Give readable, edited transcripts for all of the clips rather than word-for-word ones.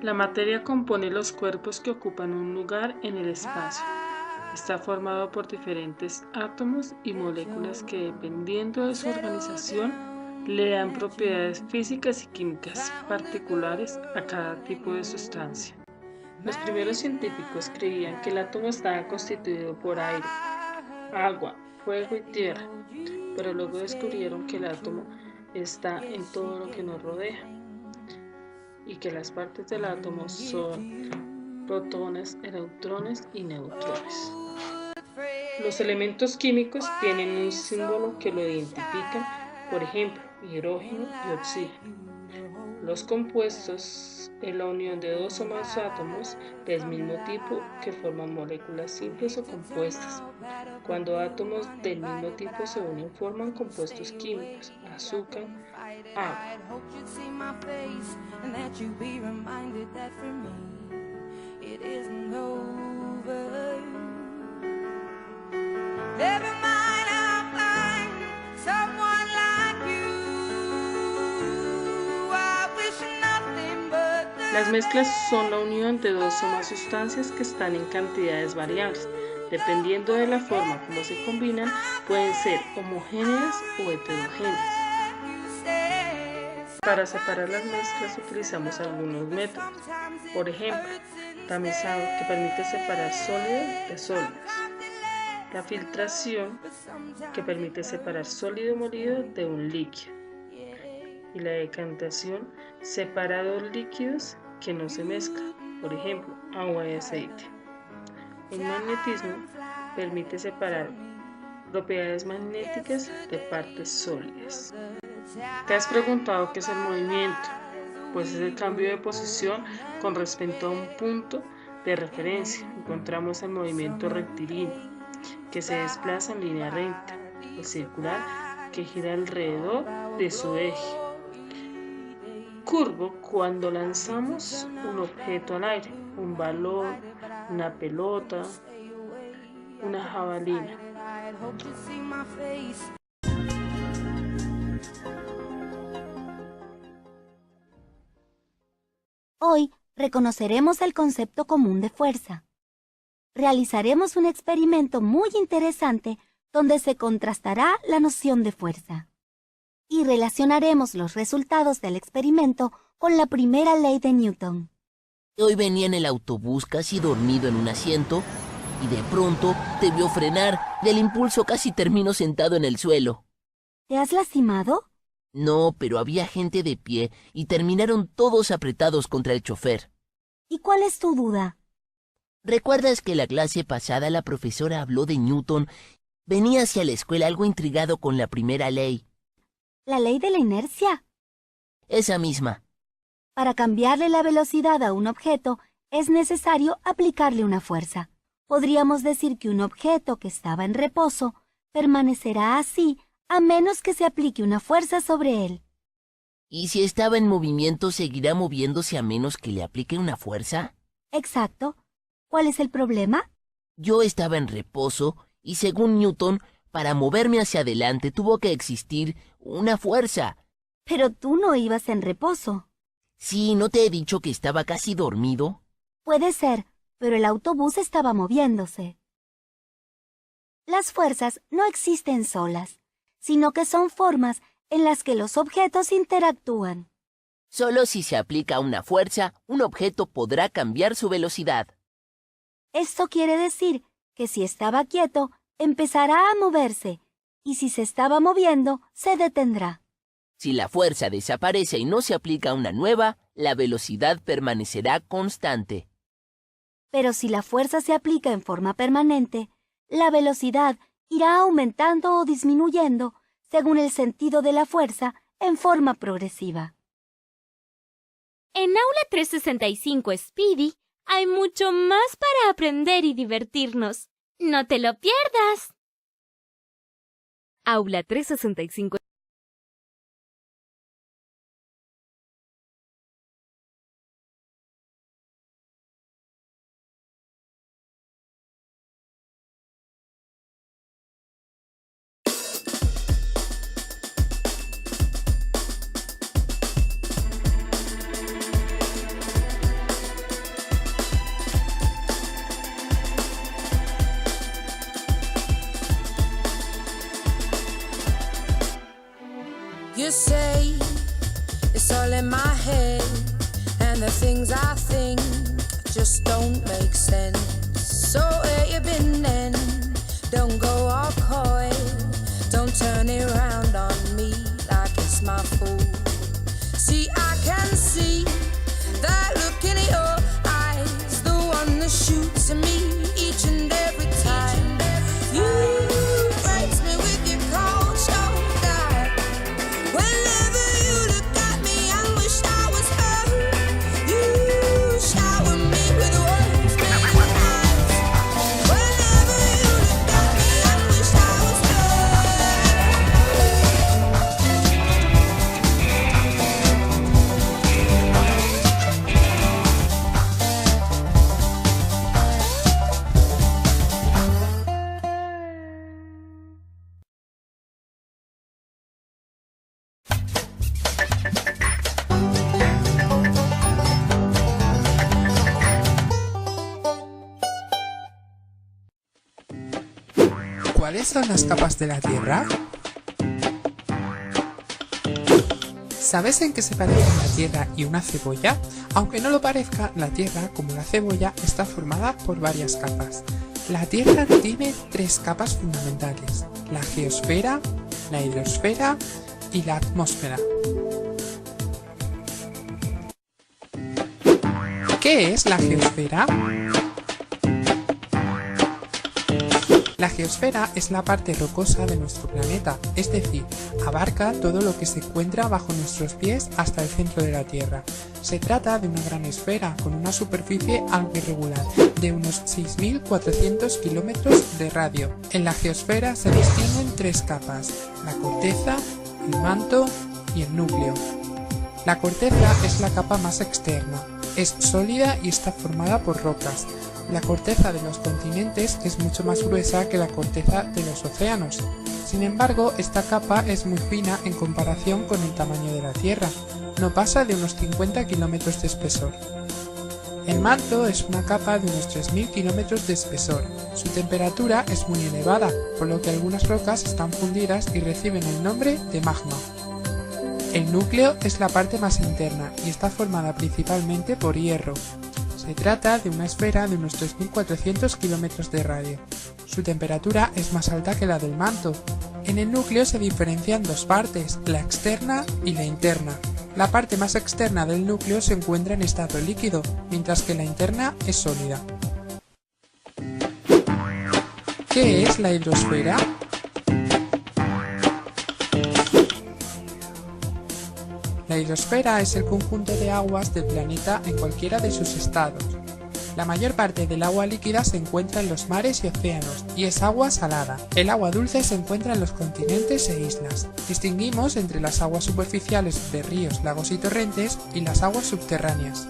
La materia compone los cuerpos que ocupan un lugar en el espacio. Está formado por diferentes átomos y moléculas que, dependiendo de su organización, le dan propiedades físicas y químicas particulares a cada tipo de sustancia. Los primeros científicos creían que el átomo estaba constituido por aire, agua, fuego y tierra, pero luego descubrieron que el átomo está en todo lo que nos rodea y que las partes del átomo son protones, electrones y neutrones. Los elementos químicos tienen un símbolo que lo identifican, por ejemplo, hidrógeno y oxígeno. Los compuestos es la unión de dos o más átomos del mismo tipo que forman moléculas simples o compuestas. Cuando átomos del mismo tipo se unen forman compuestos químicos, azúcar, agua. Las mezclas son la unión de dos o más sustancias que están en cantidades variables. Dependiendo de la forma como se combinan, pueden ser homogéneas o heterogéneas. Para separar las mezclas utilizamos algunos métodos. Por ejemplo, tamizado, que permite separar sólidos de sólidos. La filtración, que permite separar sólido molido de un líquido. Y la decantación, separa dos líquidos que no se mezclan, por ejemplo, agua y aceite. El magnetismo permite separar propiedades magnéticas de partes sólidas. ¿Te has preguntado qué es el movimiento? Pues es el cambio de posición con respecto a un punto de referencia. Encontramos el movimiento rectilíneo, que se desplaza en línea recta, el circular, que gira alrededor de su eje, curvo cuando lanzamos un objeto al aire, un balón, una pelota, una jabalina. Hoy reconoceremos el concepto común de fuerza. Realizaremos un experimento muy interesante donde se contrastará la noción de fuerza. Y relacionaremos los resultados del experimento con la primera ley de Newton. Hoy venía en el autobús casi dormido en un asiento y de pronto debió frenar. Del impulso casi terminó sentado en el suelo. ¿Te has lastimado? No, pero había gente de pie y terminaron todos apretados contra el chofer. ¿Y cuál es tu duda? ¿Recuerdas que la clase pasada la profesora habló de Newton? Venía hacia la escuela algo intrigado con la primera ley. ¿La ley de la inercia? Esa misma. Para cambiarle la velocidad a un objeto, es necesario aplicarle una fuerza. Podríamos decir que un objeto que estaba en reposo permanecerá así a menos que se aplique una fuerza sobre él. ¿Y si estaba en movimiento, seguirá moviéndose a menos que le aplique una fuerza? Exacto. ¿Cuál es el problema? Yo estaba en reposo y, según Newton, para moverme hacia adelante tuvo que existir una fuerza. Pero tú no ibas en reposo. Sí, ¿no te he dicho que estaba casi dormido? Puede ser, pero el autobús estaba moviéndose. Las fuerzas no existen solas, sino que son formas en las que los objetos interactúan. Solo si se aplica una fuerza, un objeto podrá cambiar su velocidad. Esto quiere decir que si estaba quieto, empezará a moverse, y si se estaba moviendo, se detendrá. Si la fuerza desaparece y no se aplica una nueva, la velocidad permanecerá constante. Pero si la fuerza se aplica en forma permanente, la velocidad irá aumentando o disminuyendo según el sentido de la fuerza en forma progresiva. En Aula 365 Speedy hay mucho más para aprender y divertirnos. ¡No te lo pierdas! Aula 365 You say it's all in my head, and the things I think just don't make sense. So where you been then? Don't go all coy, don't turn it around on me like it's my fault. See, I can see that look in your eyes, the one that shoots at me each and every time. You breaks me with your cold shoulder. Whenever you look at me, I wish I was her. You shower me with words many times. Whenever you look at me, I wish I was ¿Cuáles son las capas de la Tierra? ¿Sabes en qué se parecen la Tierra y una cebolla? Aunque no lo parezca, la Tierra, como la cebolla, está formada por varias capas. La Tierra tiene 3 capas fundamentales: la geosfera, la hidrosfera y la atmósfera. ¿Qué es la geosfera? La geosfera es la parte rocosa de nuestro planeta, es decir, abarca todo lo que se encuentra bajo nuestros pies hasta el centro de la Tierra. Se trata de una gran esfera con una superficie algo irregular, de unos 6.400 kilómetros de radio. En la geosfera se distinguen 3 capas: la corteza, el manto y el núcleo. La corteza es la capa más externa, es sólida y está formada por rocas. La corteza de los continentes es mucho más gruesa que la corteza de los océanos. Sin embargo, esta capa es muy fina en comparación con el tamaño de la Tierra. No pasa de unos 50 kilómetros de espesor. El manto es una capa de unos 3.000 kilómetros de espesor. Su temperatura es muy elevada, por lo que algunas rocas están fundidas y reciben el nombre de magma. El núcleo es la parte más interna y está formada principalmente por hierro. Se trata de una esfera de unos 3.400 kilómetros de radio. Su temperatura es más alta que la del manto. En el núcleo se diferencian 2 partes, la externa y la interna. La parte más externa del núcleo se encuentra en estado líquido, mientras que la interna es sólida. ¿Qué es la hidrosfera? La hidrosfera es el conjunto de aguas del planeta en cualquiera de sus estados. La mayor parte del agua líquida se encuentra en los mares y océanos, y es agua salada. El agua dulce se encuentra en los continentes e islas. Distinguimos entre las aguas superficiales de ríos, lagos y torrentes, y las aguas subterráneas.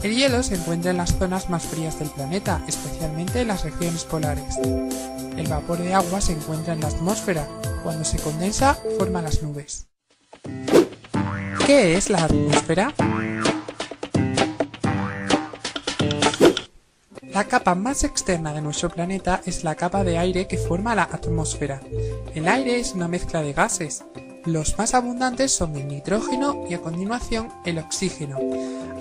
El hielo se encuentra en las zonas más frías del planeta, especialmente en las regiones polares. El vapor de agua se encuentra en la atmósfera. Cuando se condensa, forma las nubes. ¿Qué es la atmósfera? La capa más externa de nuestro planeta es la capa de aire que forma la atmósfera. El aire es una mezcla de gases. Los más abundantes son el nitrógeno y a continuación el oxígeno.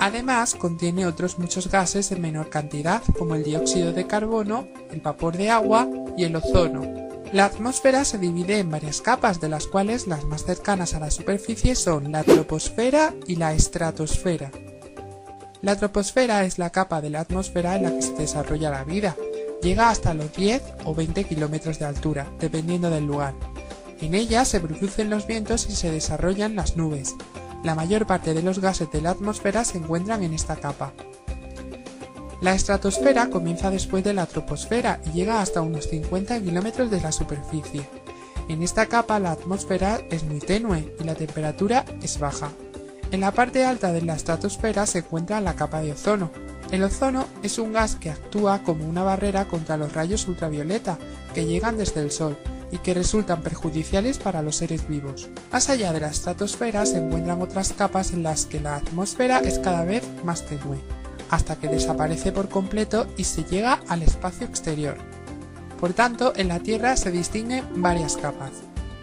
Además, contiene otros muchos gases en menor cantidad, como el dióxido de carbono, el vapor de agua y el ozono. La atmósfera se divide en varias capas, de las cuales las más cercanas a la superficie son la troposfera y la estratosfera. La troposfera es la capa de la atmósfera en la que se desarrolla la vida. Llega hasta los 10 o 20 kilómetros de altura, dependiendo del lugar. En ella se producen los vientos y se desarrollan las nubes. La mayor parte de los gases de la atmósfera se encuentran en esta capa. La estratosfera comienza después de la troposfera y llega hasta unos 50 kilómetros de la superficie. En esta capa la atmósfera es muy tenue y la temperatura es baja. En la parte alta de la estratosfera se encuentra la capa de ozono. El ozono es un gas que actúa como una barrera contra los rayos ultravioleta que llegan desde el Sol y que resultan perjudiciales para los seres vivos. Más allá de la estratosfera se encuentran otras capas en las que la atmósfera es cada vez más tenue, hasta que desaparece por completo y se llega al espacio exterior. Por tanto, en la Tierra se distinguen varias capas.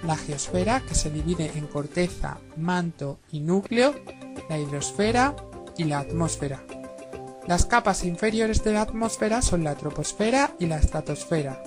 la geosfera, que se divide en corteza, manto y núcleo, la hidrosfera y la atmósfera. Las capas inferiores de la atmósfera son la troposfera y la estratosfera.